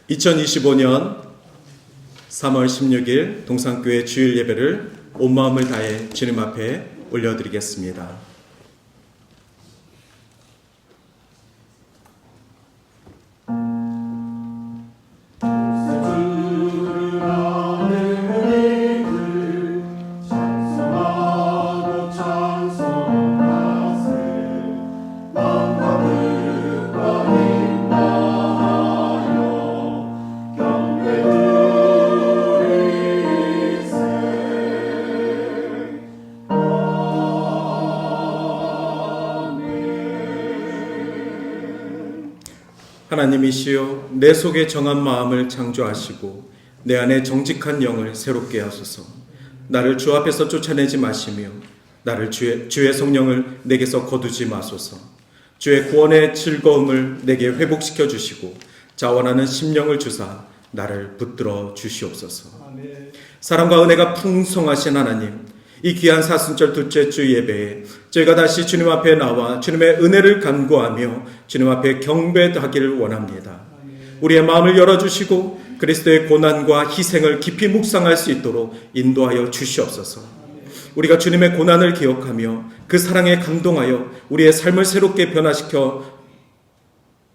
2025년 3월 16일 동산교회 주일 예배를 온 마음을 다해 주님 앞에 올려드리겠습니다. 하나님이시여, 내 속에 정한 마음을 창조하시고 내 안에 정직한 영을 새롭게 하소서. 나를 주 앞에서 쫓아내지 마시며 나를 주의 성령을 내게서 거두지 마소서. 주의 구원의 즐거움을 내게 회복시켜 주시고 자원하는 심령을 주사 나를 붙들어 주시옵소서. 아멘. 사랑과 은혜가 풍성하신 하나님, 이 귀한 사순절 둘째 주 예배에 저희가 다시 주님 앞에 나와 주님의 은혜를 간구하며 주님 앞에 경배하기를 원합니다. 우리의 마음을 열어주시고 그리스도의 고난과 희생을 깊이 묵상할 수 있도록 인도하여 주시옵소서. 우리가 주님의 고난을 기억하며 그 사랑에 감동하여 우리의 삶을 새롭게 변화시켜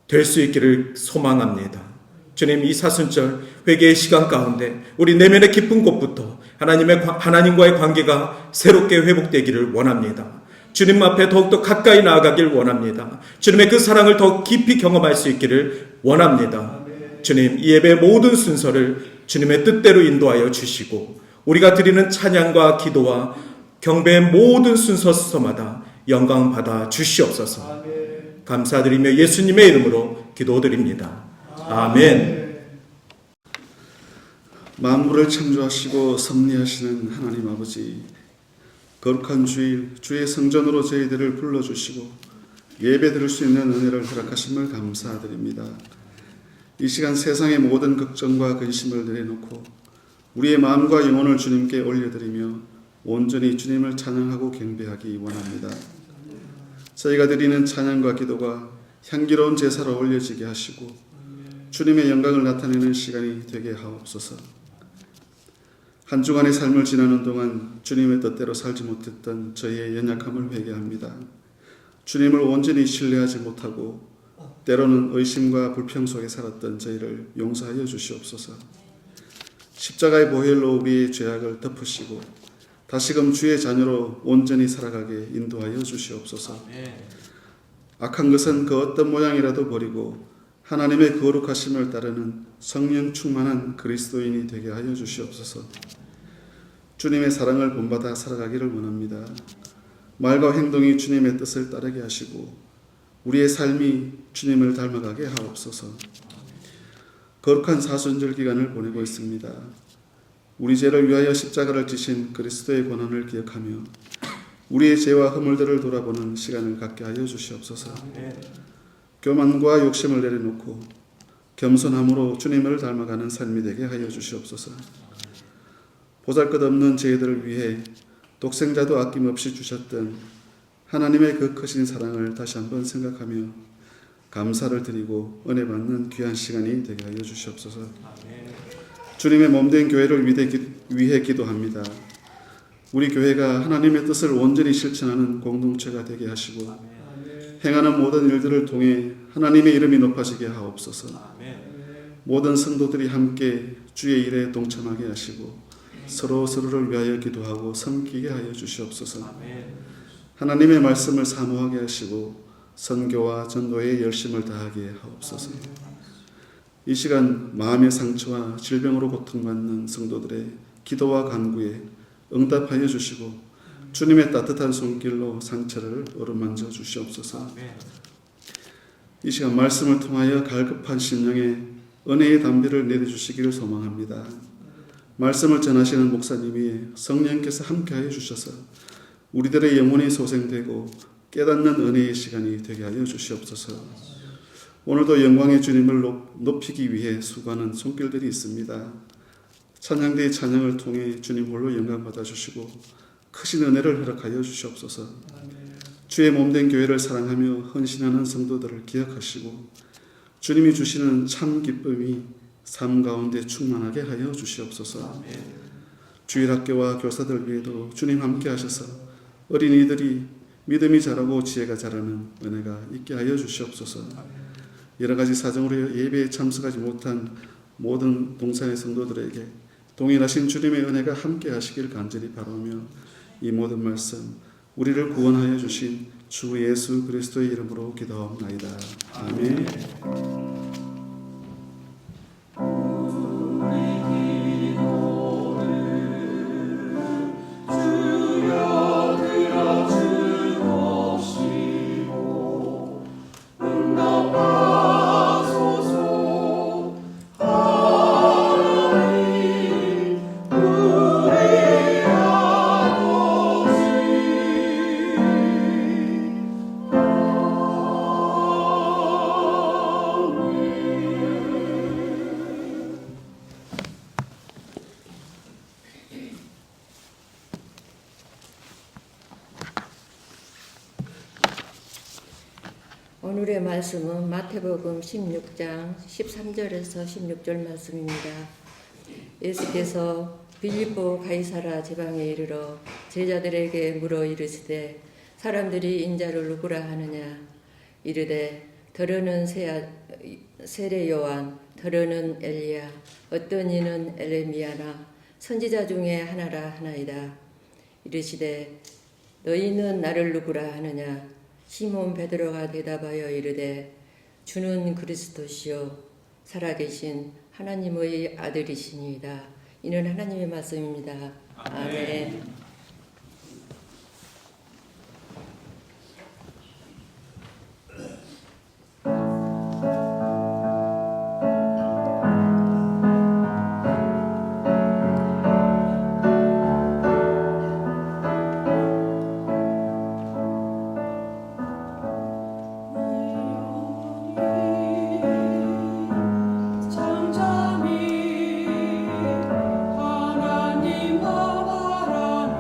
될 수 있기를 소망합니다. 주님, 이 사순절 회개의 시간 가운데 우리 내면의 깊은 곳부터 하나님과의 관계가 새롭게 회복되기를 원합니다. 주님 앞에 더욱더 가까이 나아가길 원합니다. 주님의 그 사랑을 더 깊이 경험할 수 있기를 원합니다. 주님, 이 예배의 모든 순서를 주님의 뜻대로 인도하여 주시고 우리가 드리는 찬양과 기도와 경배의 모든 순서마다 영광 받아 주시옵소서. 감사드리며 예수님의 이름으로 기도드립니다. 아멘. 만물을 창조하시고 섭리하시는 하나님 아버지, 거룩한 주일 주의 성전으로 저희들을 불러주시고 예배 드릴 수 있는 은혜를 허락하심을 감사드립니다. 이 시간 세상의 모든 걱정과 근심을 내려놓고 우리의 마음과 영혼을 주님께 올려드리며 온전히 주님을 찬양하고 경배하기 원합니다. 저희가 드리는 찬양과 기도가 향기로운 제사로 올려지게 하시고 주님의 영광을 나타내는 시간이 되게 하옵소서. 한 주간의 삶을 지나는 동안 주님의 뜻대로 살지 못했던 저희의 연약함을 회개합니다. 주님을 온전히 신뢰하지 못하고 때로는 의심과 불평 속에 살았던 저희를 용서하여 주시옵소서. 십자가의 보혈로 우리의 죄악을 덮으시고 다시금 주의 자녀로 온전히 살아가게 인도하여 주시옵소서. 악한 것은 그 어떤 모양이라도 버리고 하나님의 거룩하심을 따르는 성령 충만한 그리스도인이 되게 하여 주시옵소서. 주님의 사랑을 본받아 살아가기를 원합니다. 말과 행동이 주님의 뜻을 따르게 하시고 우리의 삶이 주님을 닮아가게 하옵소서. 거룩한 사순절 기간을 보내고 있습니다. 우리 죄를 위하여 십자가를 지신 그리스도의 고난을 기억하며 우리의 죄와 허물들을 돌아보는 시간을 갖게 하여 주시옵소서. 교만과 욕심을 내려놓고 겸손함으로 주님을 닮아가는 삶이 되게 하여 주시옵소서. 보잘것없는 저희들을 위해 독생자도 아낌없이 주셨던 하나님의 그 크신 사랑을 다시 한번 생각하며 감사를 드리고 은혜 받는 귀한 시간이 되게 하여 주시옵소서. 주님의 몸된 교회를 위해 기도합니다. 우리 교회가 하나님의 뜻을 온전히 실천하는 공동체가 되게 하시고 행하는 모든 일들을 통해 하나님의 이름이 높아지게 하옵소서. 모든 성도들이 함께 주의 일에 동참하게 하시고 서로를 위하여 기도하고 섬기게 하여 주시옵소서. 하나님의 말씀을 사모하게 하시고 선교와 전도에 열심을 다하게 하옵소서. 이 시간 마음의 상처와 질병으로 고통받는 성도들의 기도와 간구에 응답하여 주시고 주님의 따뜻한 손길로 상처를 어루만져 주시옵소서. 이 시간 말씀을 통하여 갈급한 심령에 은혜의 담비를 내려주시기를 소망합니다. 말씀을 전하시는 목사님이 성령께서 함께하여 주셔서 우리들의 영혼이 소생되고 깨닫는 은혜의 시간이 되게 하여 주시옵소서. 오늘도 영광의 주님을 높이기 위해 수고하는 손길들이 있습니다. 찬양대의 찬양을 통해 주님 홀로 영광 받아주시고 크신 은혜를 허락하여 주시옵소서. 주의 몸된 교회를 사랑하며 헌신하는 성도들을 기억하시고 주님이 주시는 참 기쁨이 삶 가운데 충만하게 하여 주시옵소서. 주일학교와 교사들 위에도 주님 함께 하셔서 어린이들이 믿음이 자라고 지혜가 자라는 은혜가 있게 하여 주시옵소서. 여러 가지 사정으로 예배에 참석하지 못한 모든 동산의 성도들에게 동일하신 주님의 은혜가 함께 하시길 간절히 바라며 이 모든 말씀 우리를 구원하여 주신 주 예수 그리스도의 이름으로 기도하옵나이다. 아멘. 오늘의 말씀은 마태복음 16장 13절에서 16절 말씀입니다. 예수께서 빌립보 가이사라 지방에 이르러 제자들에게 물어 이르시되 사람들이 인자를 누구라 하느냐 이르되 더러는 세례 요한 더러는 엘리야 어떤 이는 에레미야나 선지자 중에 하나라 하나이다. 이르시되 너희는 나를 누구라 하느냐 시몬 베드로가 대답하여 이르되 주는 그리스도시요 살아계신 하나님의 아들이시니이다. 이는 하나님의 말씀입니다. 아멘. 하나님 바라는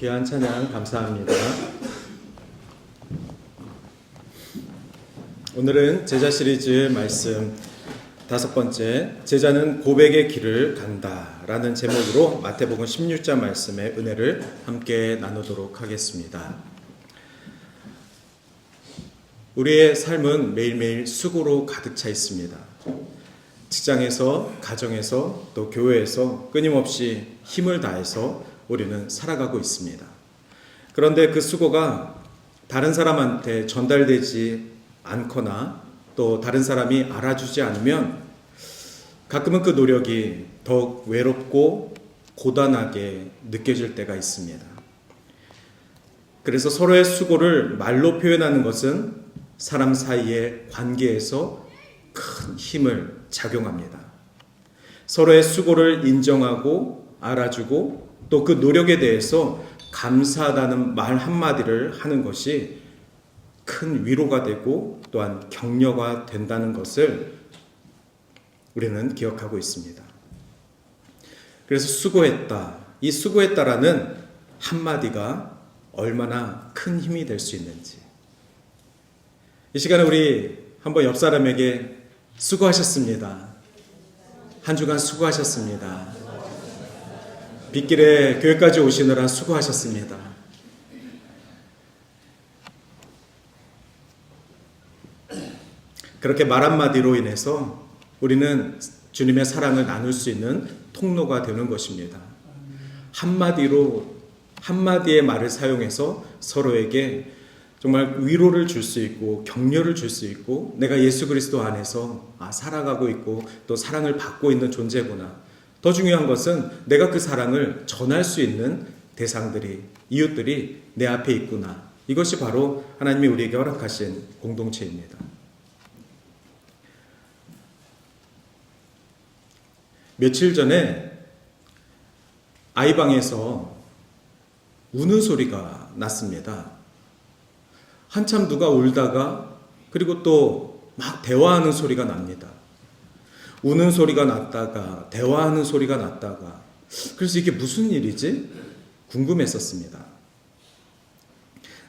귀한 찬양 감사합니다. 오늘은 제자 시리즈 말씀 5번째, 제자는 고백의 길을 간다라는 제목으로 마태복음 16장 말씀의 은혜를 함께 나누도록 하겠습니다. 우리의 삶은 매일매일 수고로 가득 차 있습니다. 직장에서, 가정에서, 또 교회에서 끊임없이 힘을 다해서 우리는 살아가고 있습니다. 그런데 그 수고가 다른 사람한테 전달되지 않거나 또 다른 사람이 알아주지 않으면 가끔은 그 노력이 더욱 외롭고 고단하게 느껴질 때가 있습니다. 그래서 서로의 수고를 말로 표현하는 것은 사람 사이의 관계에서 큰 힘을 작용합니다. 서로의 수고를 인정하고 알아주고 또 그 노력에 대해서 감사하다는 말 한마디를 하는 것이 큰 위로가 되고 또한 격려가 된다는 것을 우리는 기억하고 있습니다. 그래서 수고했다. 이 수고했다라는 한마디가 얼마나 큰 힘이 될 수 있는지. 이 시간에 우리 한번 옆 사람에게 수고하셨습니다. 한 주간 수고하셨습니다. 빗길에 교회까지 오시느라 수고하셨습니다. 그렇게 말 한마디로 인해서 우리는 주님의 사랑을 나눌 수 있는 통로가 되는 것입니다. 한마디의 말을 사용해서 서로에게 정말 위로를 줄 수 있고 격려를 줄 수 있고 내가 예수 그리스도 안에서 살아가고 있고 또 사랑을 받고 있는 존재구나. 더 중요한 것은 내가 그 사랑을 전할 수 있는 대상들이, 이웃들이 내 앞에 있구나. 이것이 바로 하나님이 우리에게 허락하신 공동체입니다. 며칠 전에 아이 방에서 우는 소리가 났습니다. 한참 누가 울다가 그리고 또 막 대화하는 소리가 납니다. 우는 소리가 났다가 대화하는 소리가 났다가 그래서 이게 무슨 일이지? 궁금했었습니다.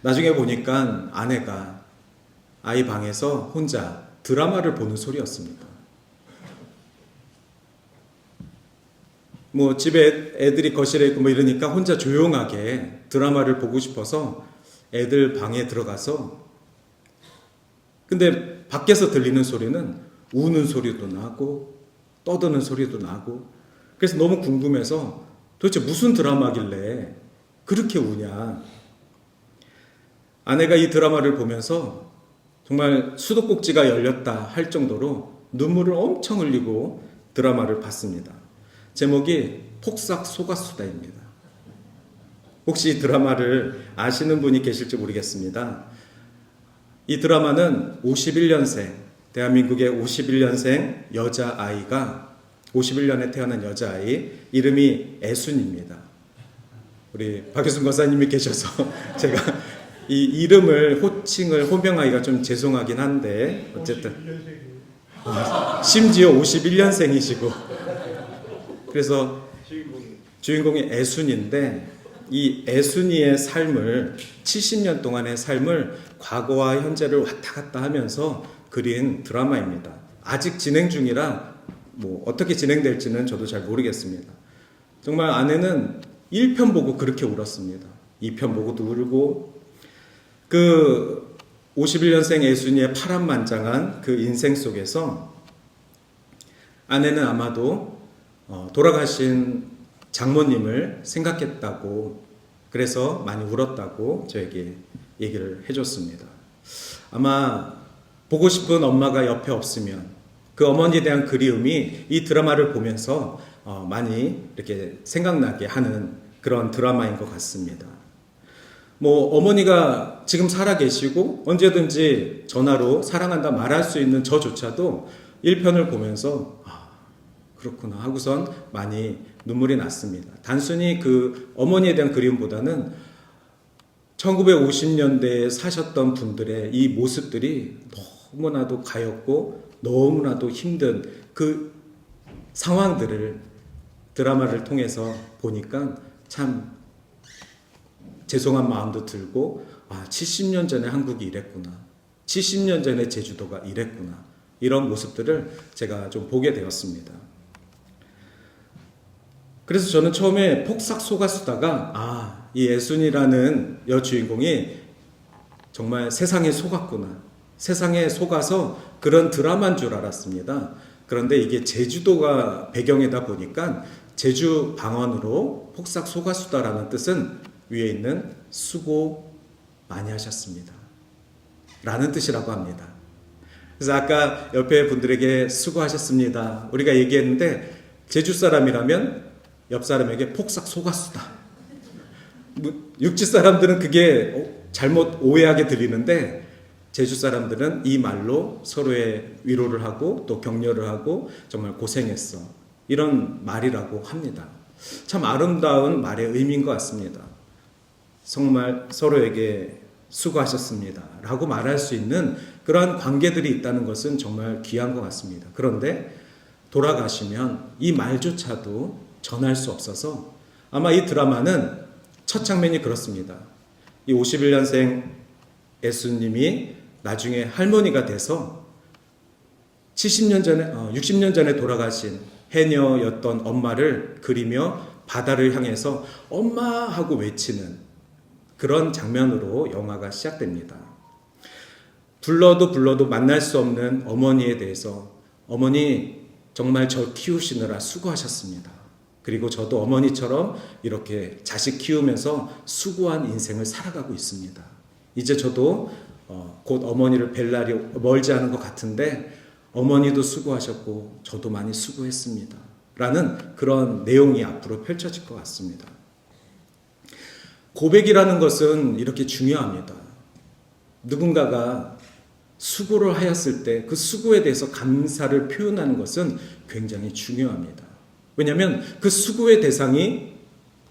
나중에 보니까 아내가 아이 방에서 혼자 드라마를 보는 소리였습니다. 집에 애들이 거실에 있고 이러니까 혼자 조용하게 드라마를 보고 싶어서 애들 방에 들어가서 근데 밖에서 들리는 소리는 우는 소리도 나고 떠드는 소리도 나고 그래서 너무 궁금해서 도대체 무슨 드라마길래 그렇게 우냐. 아내가 이 드라마를 보면서 정말 수도꼭지가 열렸다 할 정도로 눈물을 엄청 흘리고 드라마를 봤습니다. 제목이 폭삭 속았수다입니다. 혹시 이 드라마를 아시는 분이 계실지 모르겠습니다. 이 드라마는 51년생, 대한민국의 51년생 여자아이가 51년에 태어난 여자아이 이름이 애순입니다. 우리 박효순 권사님이 계셔서 제가 이 이름을 호칭을 호명하기가 좀 죄송하긴 한데 어쨌든 심지어 51년생이시고 그래서 주인공이 애순인데 이 애순이의 삶을 70년 동안의 삶을 과거와 현재를 왔다 갔다 하면서 그린 드라마입니다. 아직 진행 중이라 어떻게 진행될지는 저도 잘 모르겠습니다. 정말 아내는 1편 보고 그렇게 울었습니다. 2편 보고도 울고 그 51년생 애순이의 파란만장한 그 인생 속에서 아내는 아마도 돌아가신 장모님을 생각했다고 그래서 많이 울었다고 저에게 얘기를 해줬습니다. 아마 보고 싶은 엄마가 옆에 없으면 그 어머니에 대한 그리움이 이 드라마를 보면서 많이 이렇게 생각나게 하는 그런 드라마인 것 같습니다. 어머니가 지금 살아계시고 언제든지 전화로 사랑한다 말할 수 있는 저조차도 1편을 보면서 그렇구나 하고선 많이 눈물이 났습니다. 단순히 그 어머니에 대한 그리움보다는 1950년대에 사셨던 분들의 이 모습들이 너무나도 가엽고 너무나도 힘든 그 상황들을 드라마를 통해서 보니까 참 죄송한 마음도 들고 70년 전에 한국이 이랬구나. 70년 전에 제주도가 이랬구나. 이런 모습들을 제가 좀 보게 되었습니다. 그래서 저는 처음에 폭삭 속았다가 이 예순이라는 여주인공이 정말 세상에 속았구나. 세상에 속아서 그런 드라마인 줄 알았습니다. 그런데 이게 제주도가 배경이다 보니까 제주 방언으로 폭삭 속았수다라는 뜻은 위에 있는 수고 많이 하셨습니다. 라는 뜻이라고 합니다. 그래서 아까 옆에 분들에게 수고하셨습니다. 우리가 얘기했는데 제주 사람이라면 옆 사람에게 폭삭 속았수다. 육지 사람들은 그게 잘못 오해하게 들리는데 제주 사람들은 이 말로 서로의 위로를 하고 또 격려를 하고 정말 고생했어. 이런 말이라고 합니다. 참 아름다운 말의 의미인 것 같습니다. 정말 서로에게 수고하셨습니다. 라고 말할 수 있는 그러한 관계들이 있다는 것은 정말 귀한 것 같습니다. 그런데 돌아가시면 이 말조차도 전할 수 없어서 아마 이 드라마는 첫 장면이 그렇습니다. 이 51년생 예수님이 나중에 할머니가 돼서 60년 전에 돌아가신 해녀였던 엄마를 그리며 바다를 향해서 엄마 하고 외치는 그런 장면으로 영화가 시작됩니다. 불러도 만날 수 없는 어머니에 대해서 어머니 정말 저 키우시느라 수고하셨습니다. 그리고 저도 어머니처럼 이렇게 자식 키우면서 수고한 인생을 살아가고 있습니다. 이제 저도 곧 어머니를 뵐 날이 멀지 않은 것 같은데 어머니도 수고하셨고 저도 많이 수고했습니다. 라는 그런 내용이 앞으로 펼쳐질 것 같습니다. 고백이라는 것은 이렇게 중요합니다. 누군가가 수고를 하였을 때 그 수고에 대해서 감사를 표현하는 것은 굉장히 중요합니다. 왜냐하면 그 수고의 대상이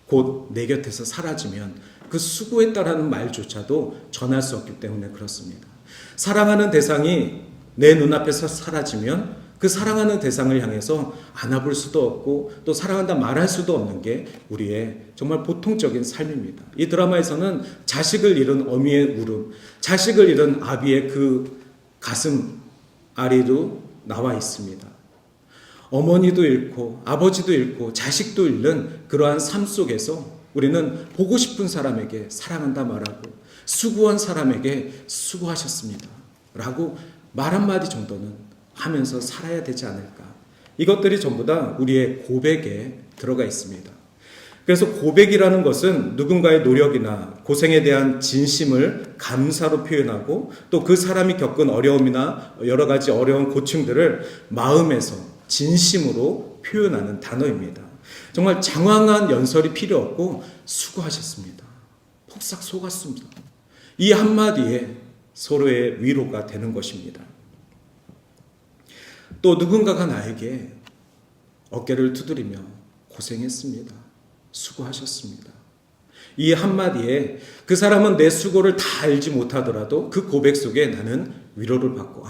곧 내 곁에서 사라지면 그 수고했다라는 말조차도 전할 수 없기 때문에 그렇습니다. 사랑하는 대상이 내 눈앞에서 사라지면 그 사랑하는 대상을 향해서 안아볼 수도 없고 또 사랑한다 말할 수도 없는 게 우리의 정말 보통적인 삶입니다. 이 드라마에서는 자식을 잃은 어미의 울음, 자식을 잃은 아비의 그 가슴 아리도 나와 있습니다. 어머니도 잃고 아버지도 잃고 자식도 잃는 그러한 삶 속에서 우리는 보고 싶은 사람에게 사랑한다 말하고 수고한 사람에게 수고하셨습니다 라고 말 한마디 정도는 하면서 살아야 되지 않을까. 이것들이 전부 다 우리의 고백에 들어가 있습니다. 그래서 고백이라는 것은 누군가의 노력이나 고생에 대한 진심을 감사로 표현하고 또 그 사람이 겪은 어려움이나 여러 가지 어려운 고충들을 마음에서 진심으로 표현하는 단어입니다. 정말 장황한 연설이 필요 없고 수고하셨습니다. 폭삭 속았습니다. 이 한마디에 서로의 위로가 되는 것입니다. 또 누군가가 나에게 어깨를 두드리며 고생했습니다. 수고하셨습니다. 이 한마디에 그 사람은 내 수고를 다 알지 못하더라도 그 고백 속에 나는 위로를 받고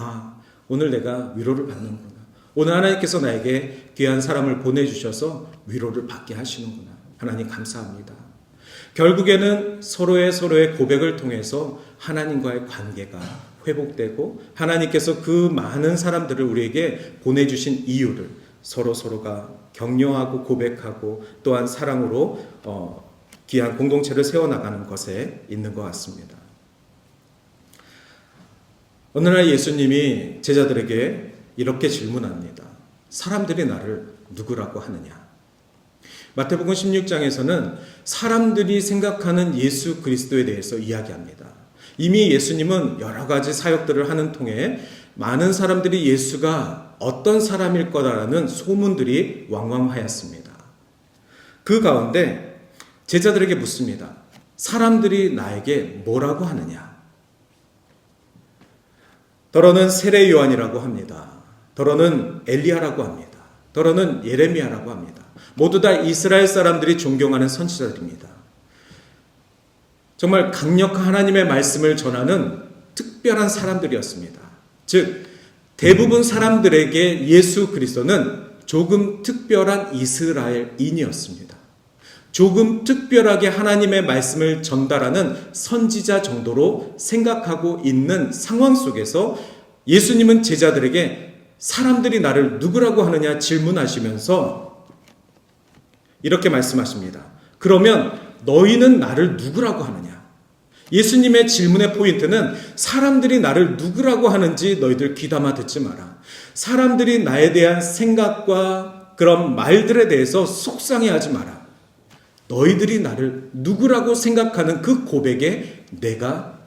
오늘 내가 위로를 받는구나. 오늘 하나님께서 나에게 귀한 사람을 보내주셔서 위로를 받게 하시는구나. 하나님 감사합니다. 결국에는 서로의 고백을 통해서 하나님과의 관계가 회복되고 하나님께서 그 많은 사람들을 우리에게 보내주신 이유를 서로가 격려하고 고백하고 또한 사랑으로 귀한 공동체를 세워나가는 것에 있는 것 같습니다. 어느 날 예수님이 제자들에게 이렇게 질문합니다. 사람들이 나를 누구라고 하느냐? 마태복음 16장에서는 사람들이 생각하는 예수 그리스도에 대해서 이야기합니다. 이미 예수님은 여러 가지 사역들을 하는 통에 많은 사람들이 예수가 어떤 사람일 거다라는 소문들이 왕왕하였습니다. 그 가운데 제자들에게 묻습니다. 사람들이 나에게 뭐라고 하느냐? 더러는 세례 요한이라고 합니다. 더러는 엘리야라고 합니다. 더러는 예레미야라고 합니다. 모두 다 이스라엘 사람들이 존경하는 선지자들입니다. 정말 강력한 하나님의 말씀을 전하는 특별한 사람들이었습니다. 즉 대부분 사람들에게 예수 그리스도는 조금 특별한 이스라엘인이었습니다. 조금 특별하게 하나님의 말씀을 전달하는 선지자 정도로 생각하고 있는 상황 속에서 예수님은 제자들에게 사람들이 나를 누구라고 하느냐 질문하시면서 이렇게 말씀하십니다. 그러면 너희는 나를 누구라고 하느냐? 예수님의 질문의 포인트는 사람들이 나를 누구라고 하는지 너희들 귀담아 듣지 마라. 사람들이 나에 대한 생각과 그런 말들에 대해서 속상해하지 마라. 너희들이 나를 누구라고 생각하는 그 고백에 내가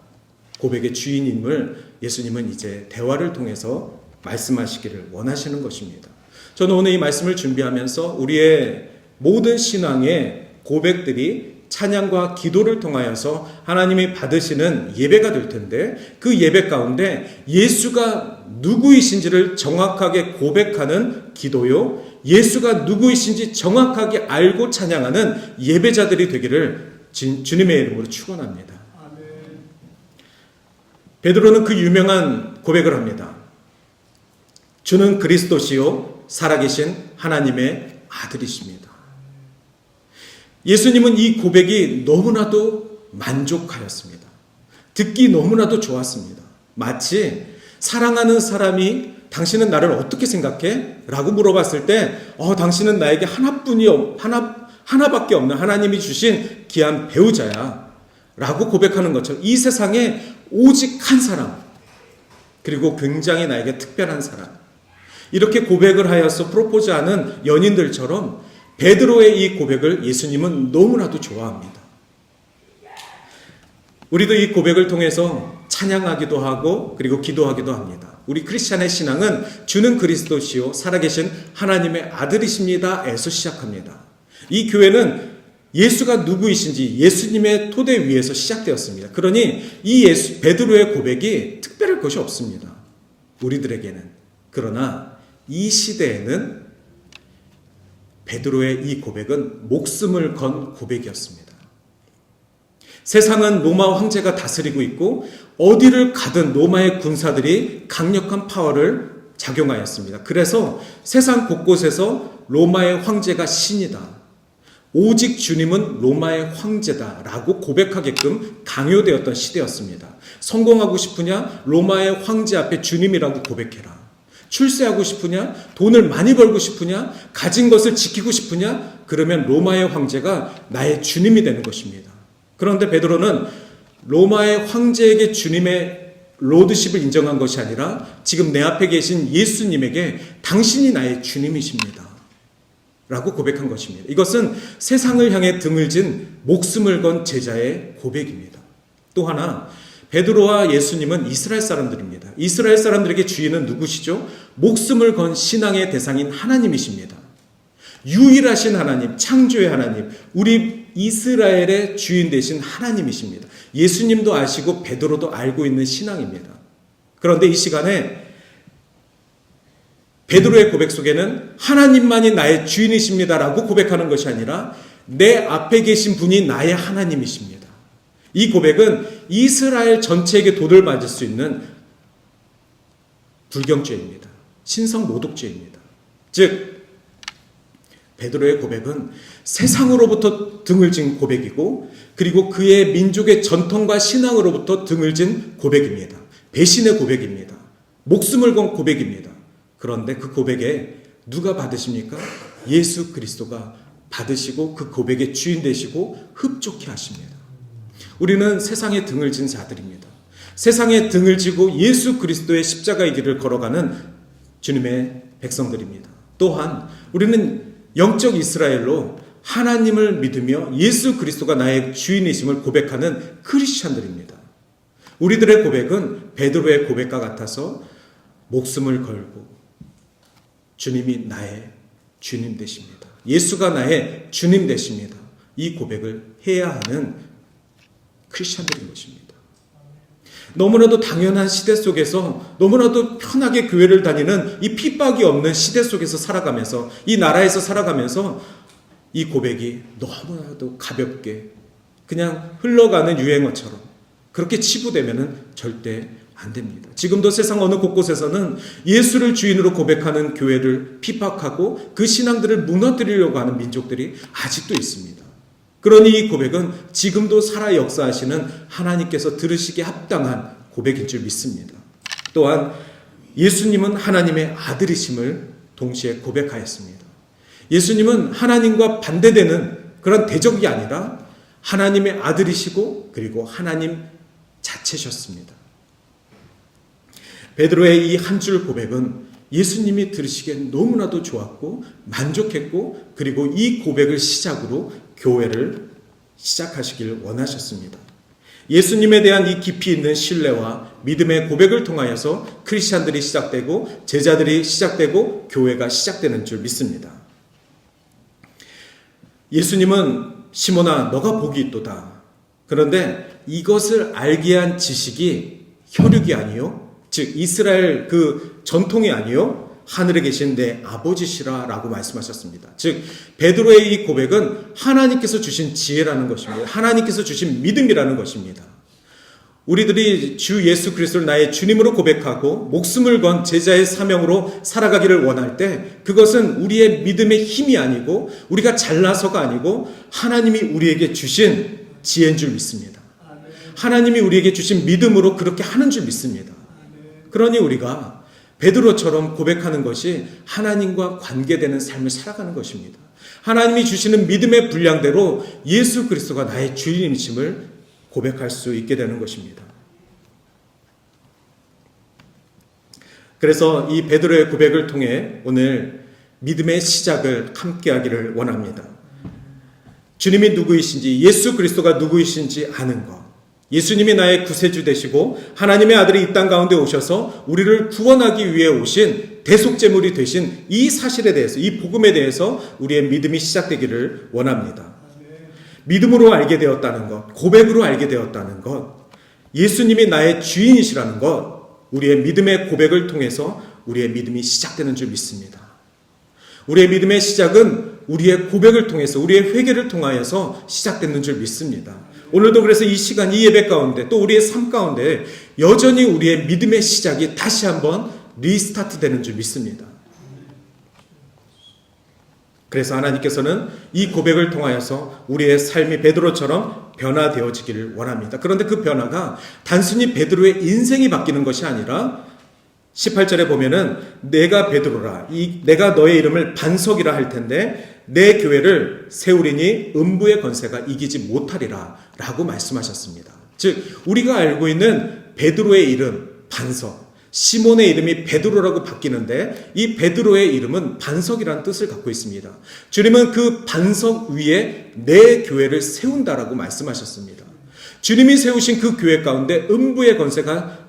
고백의 주인임을 예수님은 이제 대화를 통해서 말씀하시기를 원하시는 것입니다. 저는 오늘 이 말씀을 준비하면서 우리의 모든 신앙의 고백들이 찬양과 기도를 통하여서 하나님이 받으시는 예배가 될 텐데 그 예배 가운데 예수가 누구이신지를 정확하게 고백하는 기도요, 예수가 누구이신지 정확하게 알고 찬양하는 예배자들이 되기를 주님의 이름으로 축원합니다. 베드로는 그 유명한 고백을 합니다. 주는 그리스도시요 살아계신 하나님의 아들이십니다. 예수님은 이 고백이 너무나도 만족하였습니다. 듣기 너무나도 좋았습니다. 마치 사랑하는 사람이 당신은 나를 어떻게 생각해? 라고 물어봤을 때 당신은 나에게 하나밖에 없는 하나님이 주신 귀한 배우자야 라고 고백하는 것처럼 이 세상에 오직 한 사람, 그리고 굉장히 나에게 특별한 사람, 이렇게 고백을 하여서 프로포즈하는 연인들처럼 베드로의 이 고백을 예수님은 너무나도 좋아합니다. 우리도 이 고백을 통해서 찬양하기도 하고 그리고 기도하기도 합니다. 우리 크리스찬의 신앙은 주는 그리스도시요 살아계신 하나님의 아들이십니다에서 시작합니다. 이 교회는 예수가 누구이신지 예수님의 토대 위에서 시작되었습니다. 그러니 이 베드로의 고백이 특별할 것이 없습니다. 우리들에게는. 그러나 이 시대에는 베드로의 이 고백은 목숨을 건 고백이었습니다. 세상은 로마 황제가 다스리고 있고 어디를 가든 로마의 군사들이 강력한 파워를 작용하였습니다. 그래서 세상 곳곳에서 로마의 황제가 신이다. 오직 주님은 로마의 황제다라고 고백하게끔 강요되었던 시대였습니다. 성공하고 싶으냐? 로마의 황제 앞에 주님이라고 고백해라. 출세하고 싶으냐? 돈을 많이 벌고 싶으냐? 가진 것을 지키고 싶으냐? 그러면 로마의 황제가 나의 주님이 되는 것입니다. 그런데 베드로는 로마의 황제에게 주님의 로드십을 인정한 것이 아니라 지금 내 앞에 계신 예수님에게 당신이 나의 주님이십니다 라고 고백한 것입니다. 이것은 세상을 향해 등을 진 목숨을 건 제자의 고백입니다. 또 하나, 베드로와 예수님은 이스라엘 사람들입니다. 이스라엘 사람들에게 주인은 누구시죠? 목숨을 건 신앙의 대상인 하나님이십니다. 유일하신 하나님, 창조의 하나님, 우리 이스라엘의 주인 되신 하나님이십니다. 예수님도 아시고 베드로도 알고 있는 신앙입니다. 그런데 이 시간에 베드로의 고백 속에는 하나님만이 나의 주인이십니다라고 고백하는 것이 아니라 내 앞에 계신 분이 나의 하나님이십니다. 이 고백은 이스라엘 전체에게 도를 맞을 수 있는 불경죄입니다. 신성 모독죄입니다. 즉 베드로의 고백은 세상으로부터 등을 진 고백이고 그리고 그의 민족의 전통과 신앙으로부터 등을 진 고백입니다. 배신의 고백입니다. 목숨을 건 고백입니다. 그런데 그 고백에 누가 받으십니까? 예수 그리스도가 받으시고 그 고백의 주인 되시고 흡족해 하십니다. 우리는 세상에 등을 진 자들입니다. 세상에 등을 지고 예수 그리스도의 십자가의 길을 걸어가는 주님의 백성들입니다. 또한 우리는 영적 이스라엘로 하나님을 믿으며 예수 그리스도가 나의 주인이심을 고백하는 크리스찬들입니다. 우리들의 고백은 베드로의 고백과 같아서 목숨을 걸고 주님이 나의 주님 되십니다. 예수가 나의 주님 되십니다. 이 고백을 해야 하는 크리스찬들인 것입니다. 너무나도 당연한 시대 속에서 너무나도 편하게 교회를 다니는 이 핍박이 없는 시대 속에서 살아가면서 이 나라에서 살아가면서 이 고백이 너무나도 가볍게 그냥 흘러가는 유행어처럼 그렇게 치부되면은 절대 안 됩니다. 지금도 세상 어느 곳곳에서는 예수를 주인으로 고백하는 교회를 핍박하고 그 신앙들을 무너뜨리려고 하는 민족들이 아직도 있습니다. 그러니 이 고백은 지금도 살아 역사하시는 하나님께서 들으시기에 합당한 고백인 줄 믿습니다. 또한 예수님은 하나님의 아들이심을 동시에 고백하였습니다. 예수님은 하나님과 반대되는 그런 대적이 아니라 하나님의 아들이시고 그리고 하나님 자체셨습니다. 베드로의 이 한 줄 고백은 예수님이 들으시기에 너무나도 좋았고 만족했고 그리고 이 고백을 시작으로 교회를 시작하시길 원하셨습니다. 예수님에 대한 이 깊이 있는 신뢰와 믿음의 고백을 통하여서 크리스찬들이 시작되고 제자들이 시작되고 교회가 시작되는 줄 믿습니다. 예수님은 시몬아 너가 복이 있도다. 그런데 이것을 알게 한 지식이 혈육이 아니요 즉 이스라엘 그 전통이 아니요 하늘에 계신 내 아버지시라 라고 말씀하셨습니다. 즉 베드로의 이 고백은 하나님께서 주신 지혜라는 것입니다. 하나님께서 주신 믿음이라는 것입니다. 우리들이 주 예수 그리스도를 나의 주님으로 고백하고 목숨을 건 제자의 사명으로 살아가기를 원할 때 그것은 우리의 믿음의 힘이 아니고 우리가 잘나서가 아니고 하나님이 우리에게 주신 지혜인 줄 믿습니다. 하나님이 우리에게 주신 믿음으로 그렇게 하는 줄 믿습니다. 그러니 우리가 베드로처럼 고백하는 것이 하나님과 관계되는 삶을 살아가는 것입니다. 하나님이 주시는 믿음의 분량대로 예수 그리스도가 나의 주인이심을 고백할 수 있게 되는 것입니다. 그래서 이 베드로의 고백을 통해 오늘 믿음의 시작을 함께 하기를 원합니다. 주님이 누구이신지 예수 그리스도가 누구이신지 아는 것. 예수님이 나의 구세주 되시고 하나님의 아들이 이 땅 가운데 오셔서 우리를 구원하기 위해 오신 대속제물이 되신 이 사실에 대해서 이 복음에 대해서 우리의 믿음이 시작되기를 원합니다. 믿음으로 알게 되었다는 것, 고백으로 알게 되었다는 것, 예수님이 나의 주인이시라는 것, 우리의 믿음의 고백을 통해서 우리의 믿음이 시작되는 줄 믿습니다. 우리의 믿음의 시작은 우리의 고백을 통해서 우리의 회개를 통하여서 시작되는 줄 믿습니다. 오늘도 그래서 이 시간 이 예배 가운데 또 우리의 삶 가운데 여전히 우리의 믿음의 시작이 다시 한번 리스타트 되는 줄 믿습니다. 그래서 하나님께서는 이 고백을 통하여서 우리의 삶이 베드로처럼 변화되어지기를 원합니다. 그런데 그 변화가 단순히 베드로의 인생이 바뀌는 것이 아니라 18절에 보면은 내가 베드로라 내가 너의 이름을 반석이라 할 텐데 내 교회를 세우리니 음부의 권세가 이기지 못하리라 라고 말씀하셨습니다. 즉 우리가 알고 있는 베드로의 이름 반석, 시몬의 이름이 베드로라고 바뀌는데 이 베드로의 이름은 반석이라는 뜻을 갖고 있습니다. 주님은 그 반석 위에 내 교회를 세운다라고 말씀하셨습니다. 주님이 세우신 그 교회 가운데 음부의 권세가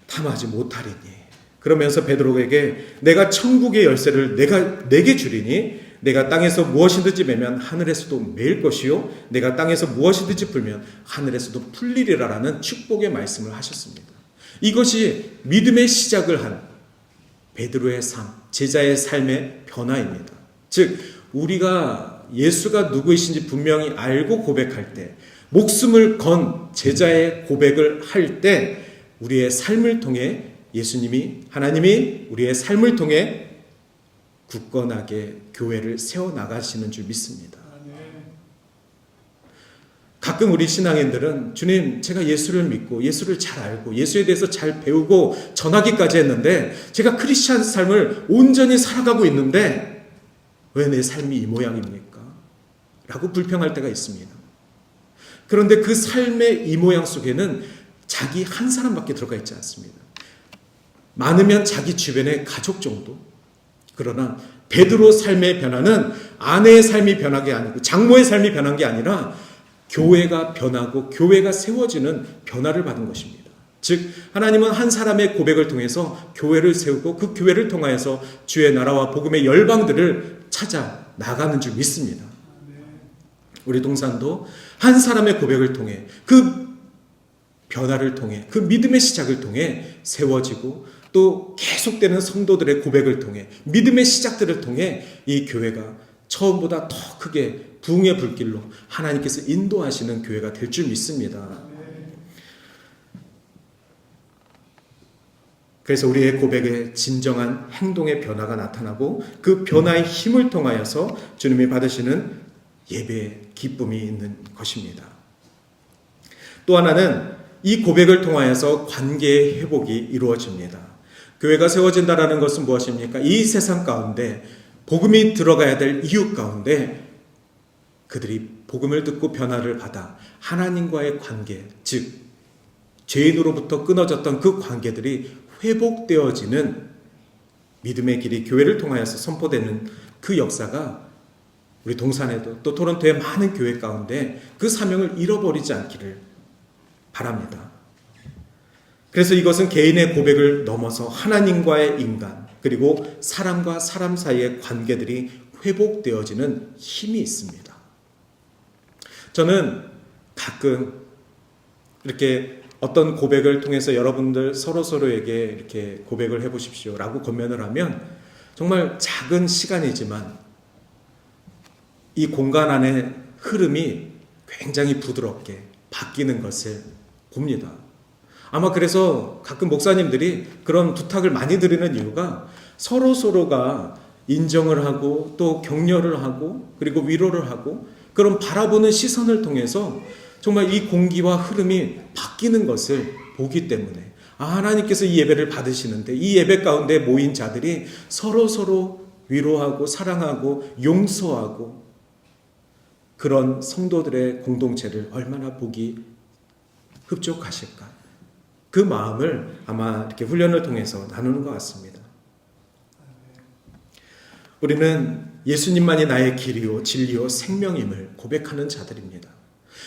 탐하지 못하리니 그러면서 베드로에게 내가 천국의 열쇠를 내게 주리니 내가 땅에서 무엇이든지 매면 하늘에서도 매일 것이요 내가 땅에서 무엇이든지 풀면 하늘에서도 풀리리라라는 축복의 말씀을 하셨습니다. 이것이 믿음의 시작을 한 베드로의 삶, 제자의 삶의 변화입니다. 즉 우리가 예수가 누구이신지 분명히 알고 고백할 때 목숨을 건 제자의 고백을 할 때 우리의 삶을 통해 하나님이 우리의 삶을 통해 굳건하게 교회를 세워나가시는 줄 믿습니다. 가끔 우리 신앙인들은 주님 제가 예수를 믿고 예수를 잘 알고 예수에 대해서 잘 배우고 전하기까지 했는데 제가 크리스찬 삶을 온전히 살아가고 있는데 왜 내 삶이 이 모양입니까? 라고 불평할 때가 있습니다. 그런데 그 삶의 이 모양 속에는 자기 한 사람밖에 들어가 있지 않습니다. 많으면 자기 주변의 가족 정도. 그러나 베드로 삶의 변화는 아내의 삶이 변한 게 아니고 장모의 삶이 변한 게 아니라 교회가 변하고 교회가 세워지는 변화를 받은 것입니다. 즉 하나님은 한 사람의 고백을 통해서 교회를 세우고 그 교회를 통하여서 주의 나라와 복음의 열방들을 찾아 나가는 줄 믿습니다. 우리 동산도 한 사람의 고백을 통해 그 변화를 통해 그 믿음의 시작을 통해 세워지고 또 계속되는 성도들의 고백을 통해 믿음의 시작들을 통해 이 교회가 처음보다 더 크게 부흥의 불길로 하나님께서 인도하시는 교회가 될 줄 믿습니다. 그래서 우리의 고백에 진정한 행동의 변화가 나타나고 그 변화의 힘을 통하여서 주님이 받으시는 예배의 기쁨이 있는 것입니다. 또 하나는 이 고백을 통하여서 관계의 회복이 이루어집니다. 교회가 세워진다라는 것은 무엇입니까? 이 세상 가운데 복음이 들어가야 될 이유 가운데 그들이 복음을 듣고 변화를 받아 하나님과의 관계, 즉 죄인으로부터 끊어졌던 그 관계들이 회복되어지는 믿음의 길이 교회를 통하여서 선포되는 그 역사가 우리 동산에도 또 토론토의 많은 교회 가운데 그 사명을 잃어버리지 않기를 바랍니다. 그래서 이것은 개인의 고백을 넘어서 하나님과의 인간 그리고 사람과 사람 사이의 관계들이 회복되어지는 힘이 있습니다. 저는 가끔 이렇게 어떤 고백을 통해서 여러분들 서로에게 이렇게 고백을 해보십시오 라고 권면을 하면 정말 작은 시간이지만 이 공간 안의 흐름이 굉장히 부드럽게 바뀌는 것을 봅니다. 아마 그래서 가끔 목사님들이 그런 부탁을 많이 드리는 이유가 서로가 인정을 하고 또 격려를 하고 그리고 위로를 하고 그런 바라보는 시선을 통해서 정말 이 공기와 흐름이 바뀌는 것을 보기 때문에 하나님께서 이 예배를 받으시는데 이 예배 가운데 모인 자들이 서로 위로하고 사랑하고 용서하고 그런 성도들의 공동체를 얼마나 보기 흡족하실까. 그 마음을 아마 이렇게 훈련을 통해서 나누는 것 같습니다. 우리는 예수님만이 나의 길이요 진리요 생명임을 고백하는 자들입니다.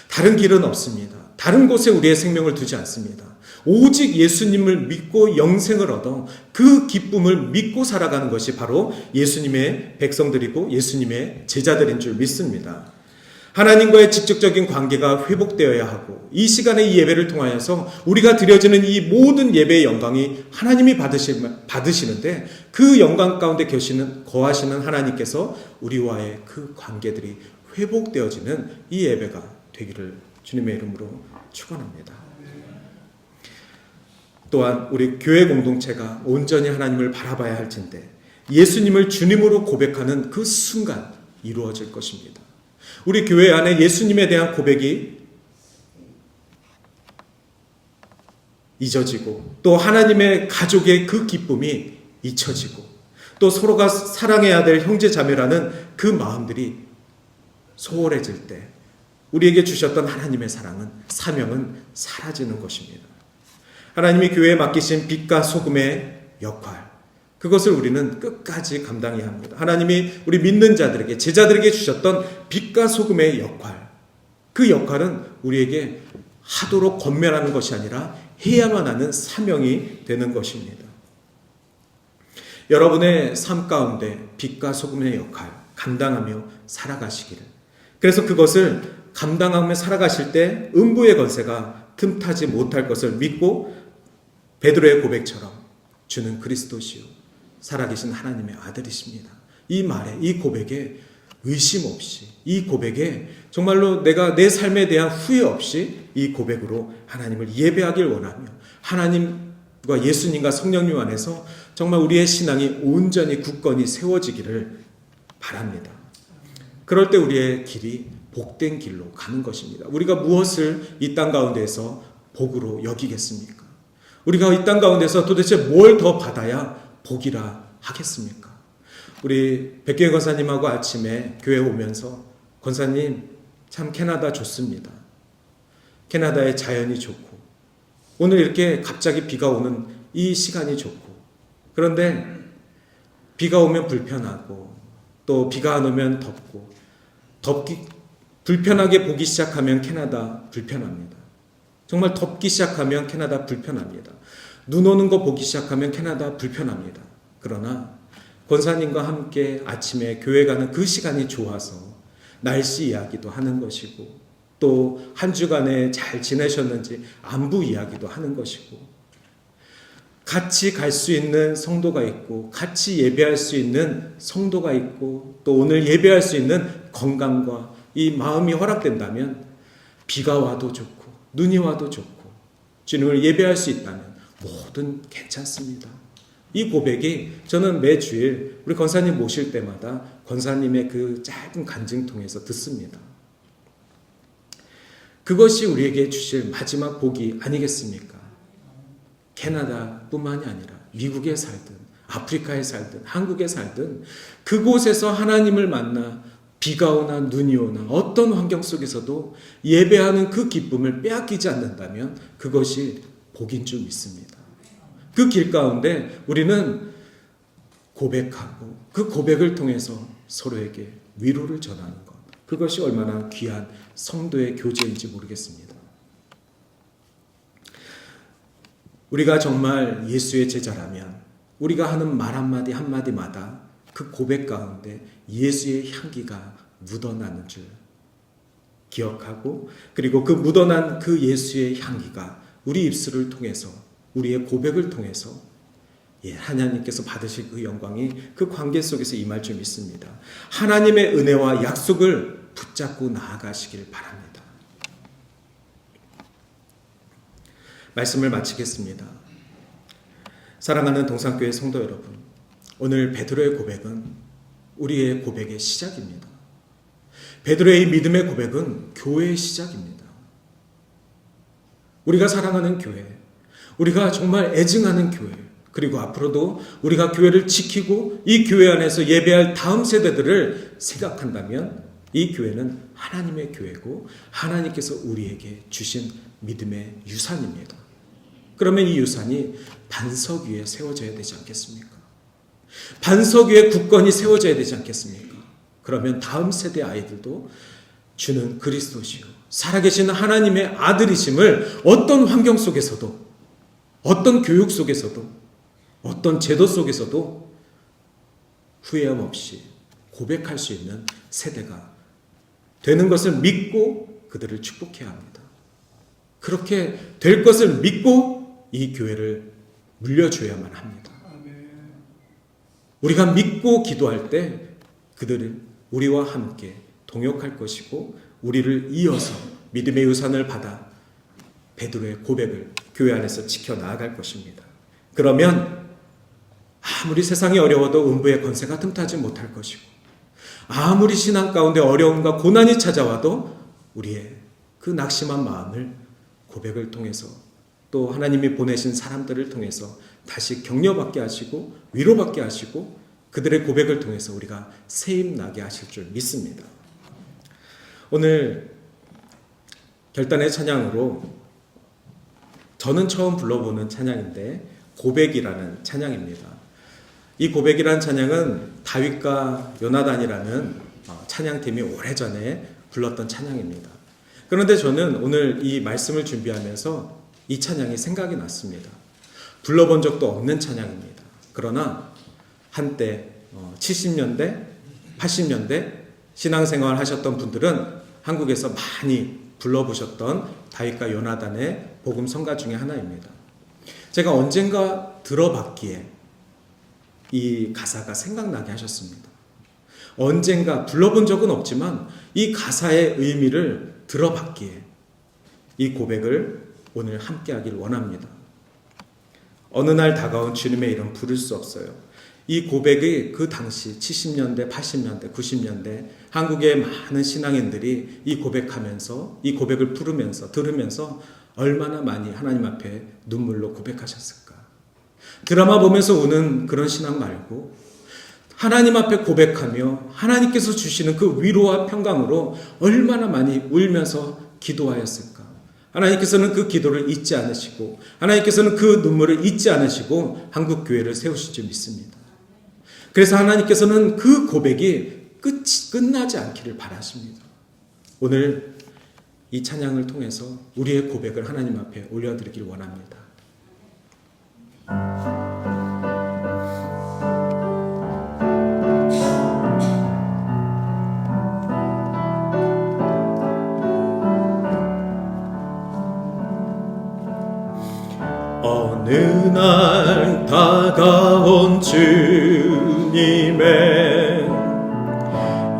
다른 길은 없습니다. 다른 곳에 우리의 생명을 두지 않습니다. 오직 예수님을 믿고 영생을 얻어 그 기쁨을 믿고 살아가는 것이 바로 예수님의 백성들이고 예수님의 제자들인 줄 믿습니다. 하나님과의 직접적인 관계가 회복되어야 하고 이 시간에 이 예배를 통하여서 우리가 드려지는 이 모든 예배의 영광이 하나님이 받으시는데 그 영광 가운데 거하시는 하나님께서 우리와의 그 관계들이 회복되어지는 이 예배가 되기를 주님의 이름으로 축원합니다. 또한 우리 교회 공동체가 온전히 하나님을 바라봐야 할 텐데 예수님을 주님으로 고백하는 그 순간 이루어질 것입니다. 우리 교회 안에 예수님에 대한 고백이 잊어지고 또 하나님의 가족의 그 기쁨이 잊혀지고 또 서로가 사랑해야 될 형제 자매라는 그 마음들이 소홀해질 때 우리에게 주셨던 하나님의 사명은 사라지는 것입니다. 하나님이 교회에 맡기신 빛과 소금의 역할 그것을 우리는 끝까지 감당해야 합니다. 하나님이 우리 믿는 자들에게 제자들에게 주셨던 빛과 소금의 역할 그 역할은 우리에게 하도록 권면하는 것이 아니라 해야만 하는 사명이 되는 것입니다. 여러분의 삶 가운데 빛과 소금의 역할 감당하며 살아가시기를 그래서 그것을 감당하며 살아가실 때 음부의 권세가 틈타지 못할 것을 믿고 베드로의 고백처럼 주는 그리스도시요 살아계신 하나님의 아들이십니다. 이 말에 이 고백에 의심 없이 이 고백에 정말로 내가 내 삶에 대한 후회 없이 이 고백으로 하나님을 예배하길 원하며 하나님과 예수님과 성령님 안에서 정말 우리의 신앙이 온전히 굳건히 세워지기를 바랍니다. 그럴 때 우리의 길이 복된 길로 가는 것입니다. 우리가 무엇을 이 땅 가운데에서 복으로 여기겠습니까? 우리가 이 땅 가운데서 도대체 뭘 더 받아야 복이라 하겠습니까? 우리 백교회 권사님하고 아침에 교회 오면서 권사님 참 캐나다 좋습니다. 캐나다의 자연이 좋고 오늘 이렇게 갑자기 비가 오는 이 시간이 좋고 그런데 비가 오면 불편하고 또 비가 안 오면 덥고 불편하게 보기 시작하면 캐나다 불편합니다. 정말 덥기 시작하면 캐나다 불편합니다. 눈 오는 거 보기 시작하면 캐나다 불편합니다. 그러나 권사님과 함께 아침에 교회 가는 그 시간이 좋아서 날씨 이야기도 하는 것이고 또 한 주간에 잘 지내셨는지 안부 이야기도 하는 것이고 같이 갈 수 있는 성도가 있고 같이 예배할 수 있는 성도가 있고 또 오늘 예배할 수 있는 건강과 이 마음이 허락된다면 비가 와도 좋고 눈이 와도 좋고 주님을 예배할 수 있다면 뭐든 괜찮습니다. 이 고백이 저는 매주일 우리 권사님 모실 때마다 권사님의 그 짧은 간증 통해서 듣습니다. 그것이 우리에게 주실 마지막 복이 아니겠습니까? 캐나다뿐만이 아니라 미국에 살든 아프리카에 살든 한국에 살든 그곳에서 하나님을 만나 비가 오나 눈이 오나 어떤 환경 속에서도 예배하는 그 기쁨을 빼앗기지 않는다면 그것이 복인 줄 믿습니다. 그 길 가운데 우리는 고백하고 그 고백을 통해서 서로에게 위로를 전하는 것, 그것이 얼마나 귀한 성도의 교제인지 모르겠습니다. 우리가 정말 예수의 제자라면 우리가 하는 말 한마디 한마디마다 그 고백 가운데 예수의 향기가 묻어나는 줄 기억하고, 그리고 그 묻어난 그 예수의 향기가 우리 입술을 통해서 우리의 고백을 통해서 하나님께서 받으실 그 영광이 그 관계 속에서 임할 줄 믿습니다. 하나님의 은혜와 약속을 붙잡고 나아가시길 바랍니다. 말씀을 마치겠습니다. 사랑하는 동산교회 성도 여러분, 오늘 베드로의 고백은 우리의 고백의 시작입니다. 베드로의 이 믿음의 고백은 교회의 시작입니다. 우리가 사랑하는 교회, 우리가 정말 애증하는 교회, 그리고 앞으로도 우리가 교회를 지키고 이 교회 안에서 예배할 다음 세대들을 생각한다면 이 교회는 하나님의 교회고 하나님께서 우리에게 주신 믿음의 유산입니다. 그러면 이 유산이 반석 위에 세워져야 되지 않겠습니까? 반석 위에 굳건히 세워져야 되지 않겠습니까? 그러면 다음 세대 아이들도 주는 그리스도시요 살아계신 하나님의 아들이심을 어떤 환경 속에서도, 어떤 교육 속에서도, 어떤 제도 속에서도 후회함 없이 고백할 수 있는 세대가 되는 것을 믿고 그들을 축복해야 합니다. 그렇게 될 것을 믿고 이 교회를 물려줘야만 합니다. 우리가 믿고 기도할 때 그들은 우리와 함께 동역할 것이고 우리를 이어서 믿음의 유산을 받아 베드로의 고백을 교회 안에서 지켜나갈 것입니다. 그러면 아무리 세상이 어려워도 음부의 권세가 틈타지 못할 것이고, 아무리 신앙 가운데 어려움과 고난이 찾아와도 우리의 그 낙심한 마음을 고백을 통해서 또 하나님이 보내신 사람들을 통해서 다시 격려받게 하시고 위로받게 하시고 그들의 고백을 통해서 우리가 세임 나게 하실 줄 믿습니다. 오늘 결단의 찬양으로 저는 처음 불러보는 찬양인데 고백이라는 찬양입니다. 이 고백이라는 찬양은 다윗과 요나단이라는 찬양팀이 오래전에 불렀던 찬양입니다. 그런데 저는 오늘 이 말씀을 준비하면서 이 찬양이 생각이 났습니다. 불러본 적도 없는 찬양입니다. 그러나 한때 70년대, 80년대 신앙생활 하셨던 분들은 한국에서 많이 불러보셨던 다윗과 요나단의 복음 성가 중에 하나입니다. 제가 언젠가 들어봤기에 이 가사가 생각나게 하셨습니다. 언젠가 불러본 적은 없지만 이 가사의 의미를 들어봤기에 이 고백을 오늘 함께 하길 원합니다. 어느 날 다가온 주님의 이름 부를 수 없어요. 이 고백이 그 당시 70년대, 80년대, 90년대 한국의 많은 신앙인들이 이 고백하면서 이 고백을 부르면서 들으면서 얼마나 많이 하나님 앞에 눈물로 고백하셨을까. 드라마 보면서 우는 그런 신앙 말고 하나님 앞에 고백하며 하나님께서 주시는 그 위로와 평강으로 얼마나 많이 울면서 기도하였을까. 하나님께서는 그 기도를 잊지 않으시고 하나님께서는 그 눈물을 잊지 않으시고 한국 교회를 세우실 줄 믿습니다. 그래서 하나님께서는 그 고백이 끝나지 않기를 바라십니다. 오늘 이 찬양을 통해서 우리의 고백을 하나님 앞에 올려드리길 원합니다. 어느 날 다가온 주님의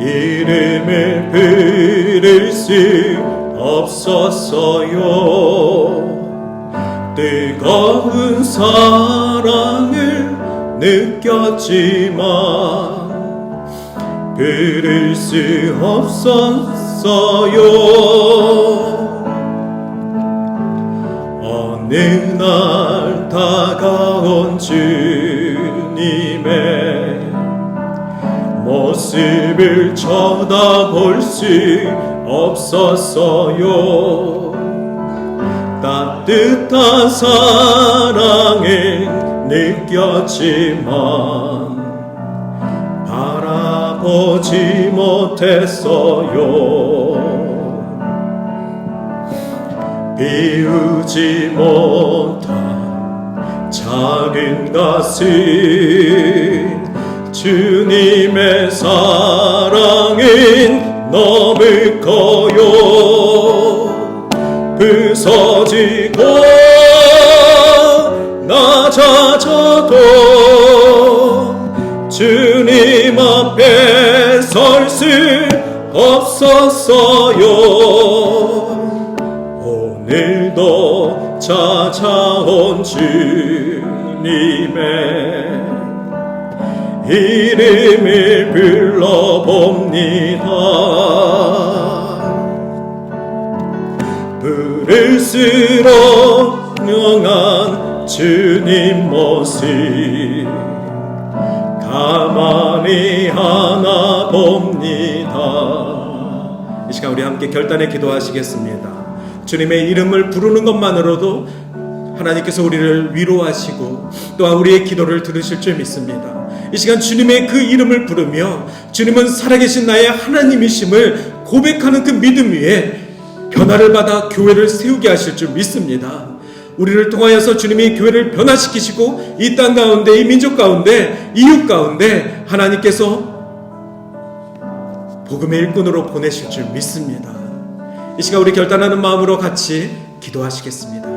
이름을 부를 수 없었어요. 뜨거운 사랑을 느꼈지만 그릴 수 없었어요. 어느 날 다가온 주님의 모습을 쳐다볼 수 없었어요. 따뜻한 사랑을 느꼈지만 바라보지 못했어요. 비우지 못한 작은 가슴, 주님의 사랑은 너무 커요. 부서지고 낮아져도 주님 앞에 설 수 없었어요. 오늘도 찾아온 주님의 이름을 불러봅니다. 부를수록 영한 주님 모습 가만히 하나 봅니다. 이 시간 우리 함께 결단에 기도하시겠습니다. 주님의 이름을 부르는 것만으로도 하나님께서 우리를 위로하시고 또한 우리의 기도를 들으실 줄 믿습니다. 이 시간 주님의 그 이름을 부르며 주님은 살아계신 나의 하나님이심을 고백하는 그 믿음 위에 변화를 받아 교회를 세우게 하실 줄 믿습니다. 우리를 통하여서 주님이 교회를 변화시키시고 이 땅 가운데, 이 민족 가운데, 이웃 가운데 하나님께서 복음의 일꾼으로 보내실 줄 믿습니다. 이 시간 우리 결단하는 마음으로 같이 기도하시겠습니다.